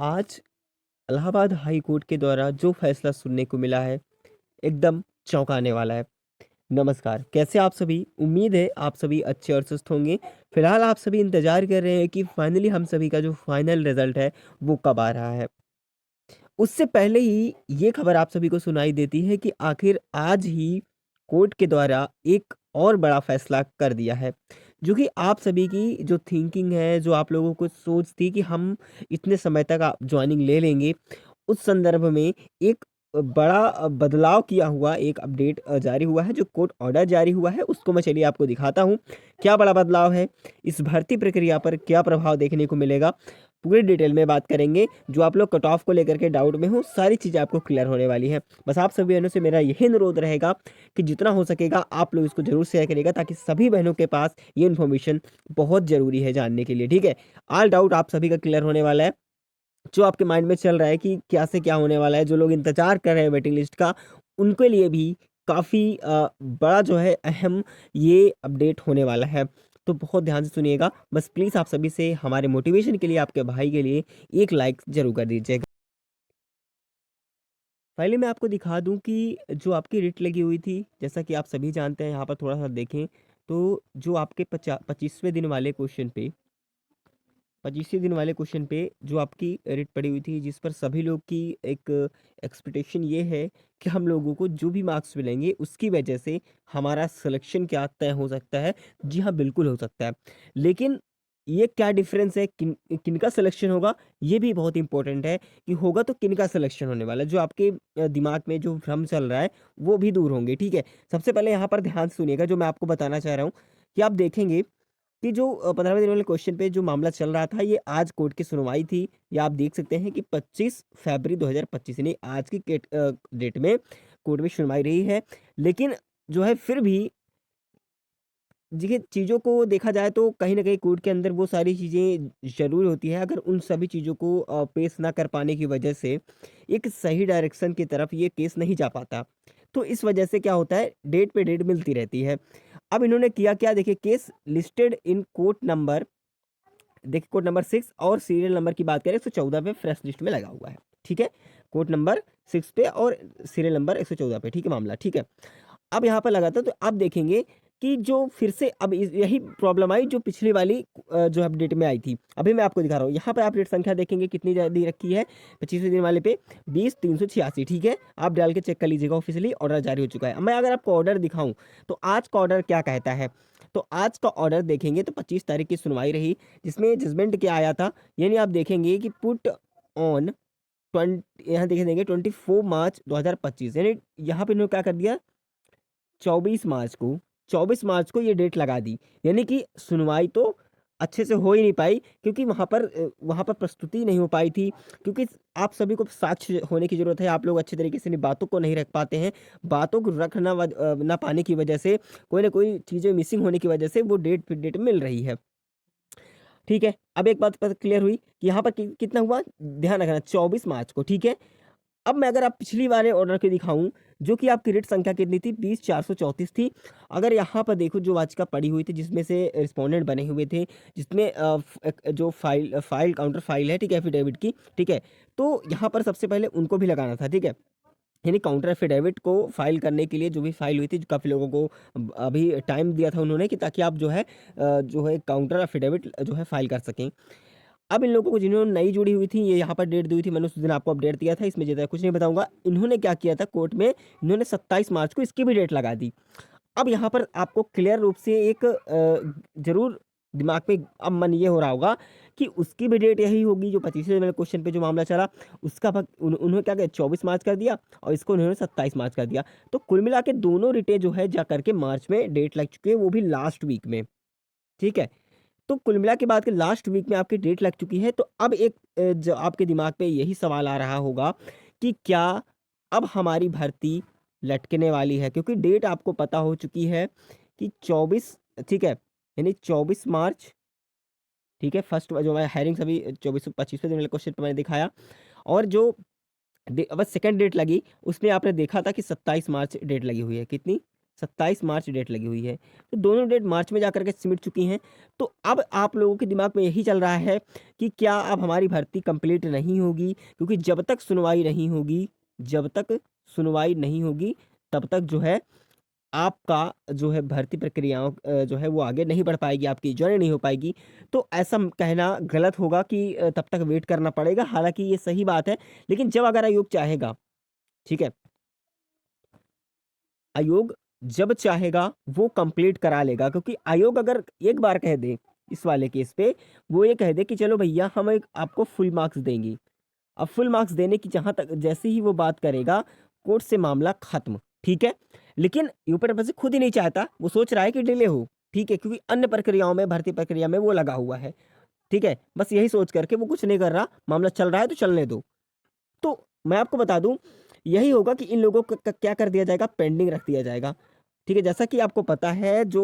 आज Allahabad high court के द्वारा जो फैसला सुनने को मिला है, एकदम चौंकाने वाला है। नमस्कार, कैसे आप सभी? उम्मीद है आप सभी अच्छे और स्वस्थ होंगे। फिलहाल आप सभी इंतज़ार कर रहे हैं कि फाइनली हम सभी का जो फाइनल रिज़ल्ट है, वो कब आ रहा है। उससे पहले ही ये खबर आप सभी को सुनाई देती है कि आखिर आज ही कोर्ट के द्वारा एक और बड़ा फैसला कर दिया है, जो कि आप सभी की जो थिंकिंग है, जो आप लोगों को सोच थी कि हम इतने समय तक जॉइनिंग ले लेंगे, उस संदर्भ में एक बड़ा बदलाव किया हुआ एक अपडेट जारी हुआ है, जो कोर्ट ऑर्डर जारी हुआ है, उसको मैं चलिए आपको दिखाता हूँ। क्या बड़ा बदलाव है? इस भर्ती प्रक्रिया पर क्या प्रभाव देखने को मिलेगा? पूरी डिटेल में बात करेंगे। जो आप लोग कट ऑफ को लेकर के डाउट में हो, सारी चीज़ें आपको क्लियर होने वाली हैं। बस आप सभी बहनों से मेरा यही अनुरोध रहेगा कि जितना हो सकेगा आप लोग इसको ज़रूर शेयर करिएगा, ताकि सभी बहनों के पास ये इन्फॉर्मेशन बहुत ज़रूरी है जानने के लिए, ठीक है? ऑल डाउट आप सभी का क्लियर होने वाला है। जो आपके माइंड में चल रहा है कि क्या से क्या होने वाला है, जो लोग इंतज़ार कर रहे हैं वेटिंग लिस्ट का, उनके लिए भी काफ़ी बड़ा जो है अहम ये अपडेट होने वाला है। तो बहुत ध्यान से सुनिएगा। बस प्लीज़ आप सभी से हमारे मोटिवेशन के लिए, आपके भाई के लिए एक लाइक ज़रूर कर दीजिएगा। पहले मैं आपको दिखा दूँ कि जो आपकी रिट लगी हुई थी, जैसा कि आप सभी जानते हैं, यहाँ पर थोड़ा-सा देखें, तो जो आपके 25वें दिन वाले क्वेश्चन पे 25वें दिन वाले क्वेश्चन पे जो आपकी रिट पड़ी हुई थी, जिस पर सभी लोग की एक एक्सपेक्टेशन ये है कि हम लोगों को जो भी मार्क्स मिलेंगे उसकी वजह से हमारा सिलेक्शन क्या तय हो सकता है। जी हाँ, बिल्कुल हो सकता है। लेकिन ये क्या डिफरेंस है, किनका सिलेक्शन होगा, ये भी बहुत इंपॉर्टेंट है कि होगा तो किनका सिलेक्शन होने वाला है। जो आपके दिमाग में जो भ्रम चल रहा है, वो भी दूर होंगे, ठीक है? सबसे पहले यहाँ पर ध्यान से सुनिएगा, जो मैं आपको बताना चाह रहा हूँ कि आप देखेंगे कि जो 15वें दिन वाले क्वेश्चन पे जो मामला चल रहा था, ये आज कोर्ट की सुनवाई थी। ये आप देख सकते हैं कि 25 फरवरी 2025 यानी आज की डेट में कोर्ट में सुनवाई रही है। लेकिन जो है फिर भी देखिए, चीज़ों को देखा जाए तो कहीं न कहीं कोर्ट के अंदर वो सारी चीज़ें ज़रूर होती हैं। अगर उन सभी चीज़ों को पेश ना कर पाने की वजह से एक सही डायरेक्शन की तरफ ये केस नहीं जा पाता। तो इस वजह से क्या होता है, डेट पे डेट मिलती रहती है। अब इन्होंने किया क्या, देखिए, case listed in court number, देखिए कोड नंबर 6 और सीरियल नंबर की बात करें 114 पे फ्रेश लिस्ट में लगा हुआ है, ठीक है? कोड नंबर 6 पे और सीरियल नंबर 114 पे, ठीक है मामला, ठीक है? अब यहाँ पर लगा था, तो आप देखेंगे कि जो फिर से अब यही प्रॉब्लम आई जो पिछली वाली जो अपडेट में आई थी। अभी मैं आपको दिखा रहा हूँ, यहाँ पे आप रेट संख्या देखेंगे कितनी दी रखी है 25वें दिन वाले पे 20,386, ठीक है? आप डाल के चेक कर लीजिएगा, ऑफिशियली ऑर्डर जारी हो चुका है। अब मैं अगर आपको ऑर्डर दिखाऊं, तो आज का ऑर्डर क्या कहता है, तो आज का ऑर्डर देखेंगे तो 25 तारीख की सुनवाई रही, जिसमें जजमेंट क्या आया था, यानी आप देखेंगे कि पुट ऑन यहाँ देखेंगे 24 मार्च 2025, यानी यहाँ पे इन्होंने क्या कर दिया, 24 मार्च को 24 मार्च को ये डेट लगा दी। यानी कि सुनवाई तो अच्छे से हो ही नहीं पाई, क्योंकि वहाँ पर प्रस्तुति नहीं हो पाई थी, क्योंकि आप सभी को साक्ष्य होने की ज़रूरत है। आप लोग अच्छे तरीके से अपनी बातों को नहीं रख पाते हैं। बातों को रख ना पाने की वजह से, कोई ना कोई चीज़ें मिसिंग होने की वजह से वो डेट मिल रही है। ठीक है? अब एक बात क्लियर हुई कि यहाँ पर कितना हुआ, ध्यान रखना 24 मार्च को, ठीक है? अब मैं अगर आप पिछली वाले ऑर्डर की दिखाऊँ, जो कि आपकी ऋण संख्या कितनी थी, 20,434 थी। अगर यहाँ पर देखो जो याचिका पड़ी हुई थी, जिसमें से रिस्पोंडेंट बने हुए थे, जिसमें एक जो फाइल काउंटर फाइल है, ठीक है, एफिडेविट की, ठीक है? तो यहाँ पर सबसे पहले उनको भी लगाना था, ठीक है? यानी काउंटर एफिडेविट को फाइल करने के लिए जो भी फाइल हुई थी, काफ़ी लोगों को अभी टाइम दिया था उन्होंने, कि ताकि आप जो है काउंटर एफिडेविट जो है फाइल कर सकें। अब इन लोगों को जिन्होंने नई जुड़ी हुई थी, ये यहाँ पर डेट दी हुई थी, मैंने उस दिन आपको अपडेट दिया था, इसमें ज़्यादा कुछ नहीं बताऊँगा। इन्होंने क्या किया था कोर्ट में, इन्होंने 27 मार्च को इसकी भी डेट लगा दी। अब यहाँ पर आपको क्लियर रूप से एक ज़रूर दिमाग में अब मन ये हो रहा होगा कि उसकी भी डेट यही होगी, जो 25वें वाले क्वेश्चन पे जो मामला चला, उसका उन्होंने क्या किया, 24 मार्च कर दिया और इसको उन्होंने 27 मार्च कर दिया। तो कुल मिला के दोनों रिटें जो है जा करके मार्च में डेट लग चुकी है, वो भी लास्ट वीक में, ठीक है? तो कुल मिला के बाद के लास्ट वीक में आपकी डेट लग चुकी है। तो अब एक जो आपके दिमाग पे यही सवाल आ रहा होगा कि क्या अब हमारी भर्ती लटकने वाली है? क्योंकि डेट आपको पता हो चुकी है कि 24, ठीक है? यानी 24 मार्च, ठीक है? फर्स्ट जो है हायरिंग सभी 24-25वें दिन वाले क्वेश्चन पे मैंने दिखाया, और जो अब सेकंड डेट लगी, उसमें आपने देखा था कि 27 मार्च डेट लगी हुई है। कितनी? 27 मार्च डेट लगी हुई है। तो दोनों डेट मार्च में जाकर के सिमट चुकी हैं। तो अब आप लोगों के दिमाग में यही चल रहा है कि क्या अब हमारी भर्ती कंप्लीट नहीं होगी? क्योंकि जब तक सुनवाई नहीं होगी, तब तक जो है आपका जो है भर्ती प्रक्रियाओं जो है वो आगे नहीं बढ़ पाएगी, आपकी जॉइन नहीं हो पाएगी। तो ऐसा कहना गलत होगा कि तब तक वेट करना पड़ेगा, हालाँकि ये सही बात है। लेकिन जब अगर आयोग चाहेगा, ठीक है? आयोग जब चाहेगा वो कंप्लीट करा लेगा, क्योंकि आयोग अगर एक बार कह दे इस वाले केस पे, वो ये कह दे कि चलो भैया हम एक आपको फुल मार्क्स देंगे। अब फुल मार्क्स देने की जहाँ तक जैसे ही वो बात करेगा, कोर्ट से मामला खत्म, ठीक है? लेकिन ऊपर ऊपर से खुद ही नहीं चाहता, वो सोच रहा है कि डिले हो, ठीक है? क्योंकि अन्य प्रक्रियाओं में, भर्ती प्रक्रिया में वो लगा हुआ है, ठीक है? बस यही सोच करके वो कुछ नहीं कर रहा, मामला चल रहा है तो चलने दो। तो मैं आपको बता दूँ, यही होगा कि इन लोगों को क्या कर दिया जाएगा, पेंडिंग रख दिया जाएगा। ठीक है, जैसा कि आपको पता है जो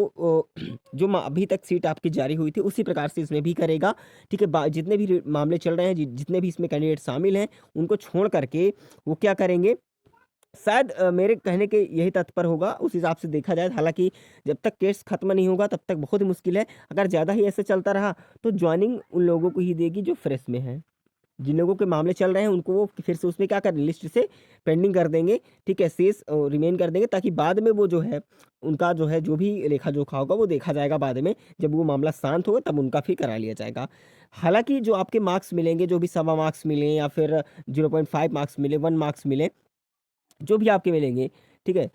जो अभी तक सीट आपकी जारी हुई थी उसी प्रकार से इसमें भी करेगा। ठीक है, जितने भी मामले चल रहे हैं, जितने भी इसमें कैंडिडेट शामिल हैं, उनको छोड़ करके वो क्या करेंगे, शायद मेरे कहने के यही तात्पर्य होगा, उस हिसाब से देखा जाए। हालांकि जब तक केस खत्म नहीं होगा तब तक बहुत ही मुश्किल है। अगर ज़्यादा ही ऐसे चलता रहा तो ज्वाइनिंग उन लोगों को ही देगी जो फ्रेश में है। जिन लोगों के मामले चल रहे हैं उनको वो फिर से उसमें क्या कर लिस्ट से पेंडिंग कर देंगे, ठीक है, शेष रिमेन कर देंगे, ताकि बाद में वो जो है उनका जो है जो भी लेखा जोखा होगा वो देखा जाएगा बाद में, जब वो मामला शांत होगा तब उनका फिर करा लिया जाएगा। हालांकि जो आपके मार्क्स मिलेंगे, जो भी 1.25 मार्क्स मिले या फिर 0.5 मार्क्स मिले, 1 मार्क्स मिले, जो भी आपके मिलेंगे, ठीक है,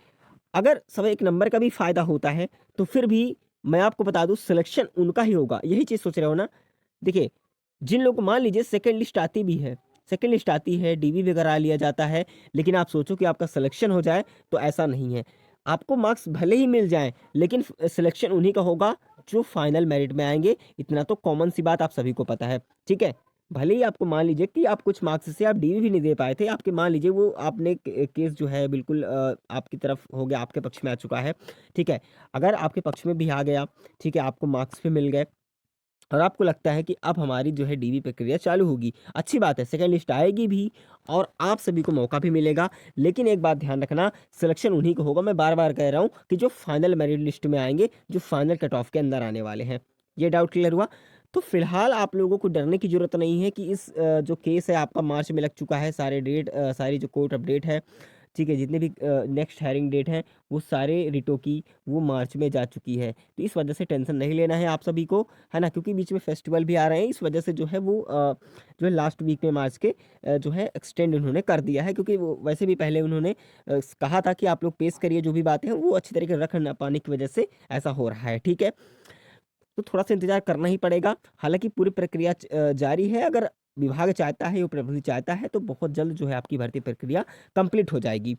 अगर सब एक नंबर का भी फ़ायदा होता है तो फिर भी मैं आपको बता दूं सिलेक्शन उनका ही होगा। यही चीज़ सोच रहे हो ना? देखिए, जिन लोगों को मान लीजिए सेकंड लिस्ट आती भी है, सेकंड लिस्ट आती है, डीवी भी करा लिया जाता है, लेकिन आप सोचो कि आपका सिलेक्शन हो जाए, तो ऐसा नहीं है। आपको मार्क्स भले ही मिल जाएँ, लेकिन सिलेक्शन उन्हीं का होगा जो फाइनल मेरिट में आएँगे। इतना तो कॉमन सी बात आप सभी को पता है, ठीक है? भले ही आपको मान लीजिए कि आप कुछ मार्क्स से आप डीवी भी नहीं दे पाए थे, आपके मान लीजिए वो आपने केस जो है बिल्कुल आपकी तरफ हो गया, आपके पक्ष में आ चुका है, ठीक है? अगर आपके पक्ष में भी आ गया, ठीक है, आपको मार्क्स भी मिल गए और आपको लगता है कि अब हमारी जो है डीवी प्रक्रिया चालू होगी, अच्छी बात है, सेकंड लिस्ट आएगी भी और आप सभी को मौका भी मिलेगा। लेकिन एक बात ध्यान रखना, सिलेक्शन उन्हीं को होगा। मैं बार-बार कह रहा हूँ कि जो फाइनल मेरिट लिस्ट में आएँगे, जो फाइनल कट ऑफ के अंदर आने वाले हैं। ये डाउट क्लियर हुआ? तो फिलहाल आप लोगों को डरने की ज़रूरत नहीं है कि इस जो केस है आपका मार्च में लग चुका है, सारे डेट सारी जो कोर्ट अपडेट है, ठीक है, जितने भी नेक्स्ट हायरिंग डेट हैं, वो सारे रिटों की वो मार्च में जा चुकी है। तो इस वजह से टेंशन नहीं लेना है आप सभी को, है ना? क्योंकि बीच में फेस्टिवल भी आ रहे हैं, इस वजह से जो है वो जो है लास्ट वीक में मार्च के जो है एक्सटेंड उन्होंने कर दिया है, क्योंकि वो वैसे भी पहले उन्होंने कहा था कि आप लोग पेश करिए जो भी बातें हैं, वो अच्छी तरीके से रख ना पाने की वजह से ऐसा हो रहा है, ठीक है? तो थोड़ा-सा इंतज़ार करना ही पड़ेगा। हालाँकि पूरी प्रक्रिया जारी है। अगर विभाग चाहता है, ऊपर प्रबंधन चाहता है, तो बहुत जल्द जो है आपकी भर्ती प्रक्रिया कंप्लीट हो जाएगी।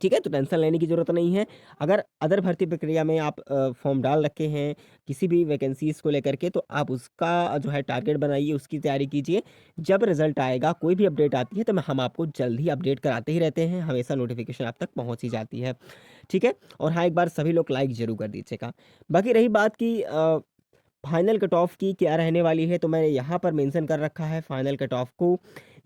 ठीक है? तो टेंशन लेने की ज़रूरत नहीं है। अगर अदर भर्ती प्रक्रिया में आप फॉर्म डाल रखे हैं, किसी भी वैकेंसीज़ को लेकर के, तो आप उसका जो है टारगेट बनाइए, उसकी तैयारी कीजिए। जब रिज़ल्ट आएगा, कोई भी अपडेट आती है, तो हम आपको जल्द ही अपडेट कराते ही रहते हैं। हमेशा नोटिफ़िकेशन आप तक पहुँच ही जाती है। ठीक है? और हाँ, एक बार सभी लोग लाइक ज़रूर कर दीजिएगा। बाकी रही बात कि फाइनल कट ऑफ की क्या रहने वाली है, तो मैंने यहाँ पर मेंशन कर रखा है फाइनल कट ऑफ को।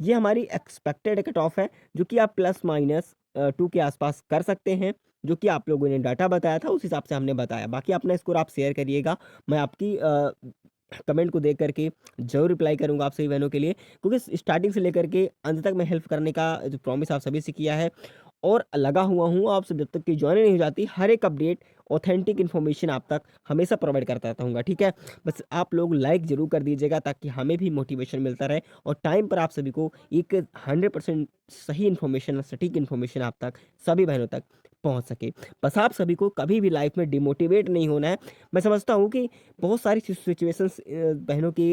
ये हमारी एक्सपेक्टेड कट ऑफ है, जो कि आप प्लस माइनस 2 के आसपास कर सकते हैं, जो कि आप लोगों ने डाटा बताया था, उस हिसाब से हमने बताया। बाकी अपना स्कोर आप शेयर करिएगा। मैं आपकी कमेंट को देख करके ज़रूर रिप्लाई करूँगा आप सभी बहनों के लिए, क्योंकि स्टार्टिंग से लेकर के अंत तक मैं हेल्प करने का जो प्रॉमिस आप सभी से किया है और लगा हुआ हूँ, आपसे जब तक कि जॉइन नहीं हो जाती, हर एक अपडेट, ऑथेंटिक इन्फॉर्मेशन आप तक हमेशा प्रोवाइड करता रहूँगा, ठीक है? बस आप लोग लाइक ज़रूर कर दीजिएगा, ताकि हमें भी मोटिवेशन मिलता रहे और टाइम पर आप सभी को एक 100% सही इन्फॉर्मेशन, सटीक इन्फॉर्मेशन आप तक, सभी बहनों तक पहुँच सके। बस आप सभी को कभी भी लाइफ में डिमोटिवेट नहीं होना है। मैं समझता हूँ कि बहुत सारी सिचुएशंस बहनों की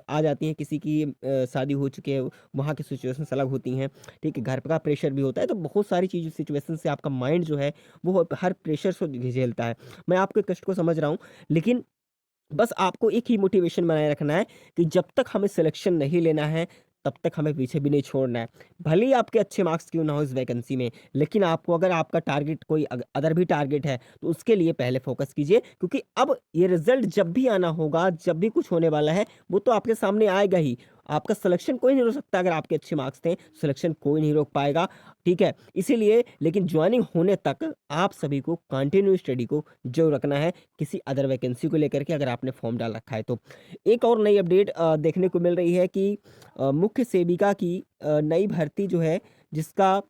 आ जाती हैं, किसी की शादी हो चुकी है, वहाँ की सिचुएशंस अलग होती हैं, ठीक है? घर का प्रेशर भी होता है, तो बहुत सारी चीज़ सिचुएशन से आपका माइंड जो है वो हर प्रेशर से झेलता है। मैं आपके कष्ट को समझ रहा हूँ, लेकिन बस आपको एक ही मोटिवेशन बनाए रखना है कि जब तक हमें सिलेक्शन नहीं लेना है, तब तक हमें पीछे भी नहीं छोड़ना है। भले ही आपके अच्छे मार्क्स क्यों ना हो इस वैकेंसी में, लेकिन आपको अगर आपका टारगेट कोई अदर भी टारगेट है, तो उसके लिए पहले फ़ोकस कीजिए, क्योंकि अब ये रिज़ल्ट जब भी आना होगा, जब भी कुछ होने वाला है, वो तो आपके सामने आएगा ही। आपका सिलेक्शन कोई नहीं रोक सकता। अगर आपके अच्छे मार्क्स थे, सिलेक्शन कोई नहीं रोक पाएगा, ठीक है? इसीलिए लेकिन जॉइनिंग होने तक आप सभी को कंटिन्यू स्टडी को ज़रूर रखना है, किसी अदर वैकेंसी को लेकर के अगर आपने फॉर्म डाल रखा है तो। एक और नई अपडेट देखने को मिल रही है कि मुख्य सेविका की नई भर्ती जो है, जिसका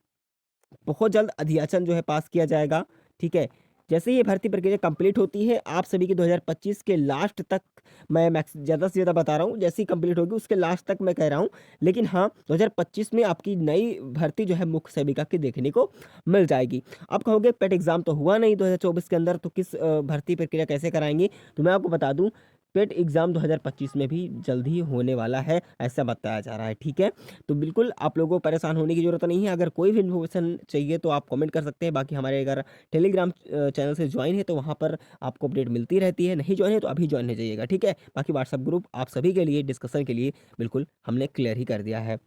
बहुत जल्द अधियाचन जो है पास किया जाएगा, ठीक है? जैसे ही ये भर्ती प्रक्रिया कंप्लीट होती है, आप सभी की 2025 के लास्ट तक, मैं मैक्स ज़्यादा से ज़्यादा बता रहा हूँ, जैसे ही कंप्लीट होगी उसके लास्ट तक मैं कह रहा हूँ। लेकिन हाँ, 2025 में आपकी नई भर्ती जो है मुख्य सेविका की देखने को मिल जाएगी। आप कहोगे पेट एग्ज़ाम तो हुआ नहीं 2024 के अंदर, तो किस भर्ती प्रक्रिया कैसे कराएँगे? तो मैं आपको बता दूँ, पेट एग्ज़ाम 2025 में भी जल्द ही होने वाला है, ऐसा बताया जा रहा है, ठीक है? तो बिल्कुल आप लोगों को परेशान होने की ज़रूरत नहीं है। अगर कोई भी इन्फॉर्मेशन चाहिए तो आप कमेंट कर सकते हैं। बाकी हमारे अगर टेलीग्राम चैनल से ज्वाइन है तो वहाँ पर आपको अपडेट मिलती रहती है। नहीं ज्वाइन है तो अभी ज्वाइन हो जाइएगा, ठीक है? बाकी व्हाट्सएप ग्रुप आप सभी के लिए डिस्कशन के लिए बिल्कुल हमने क्लियर ही कर दिया है।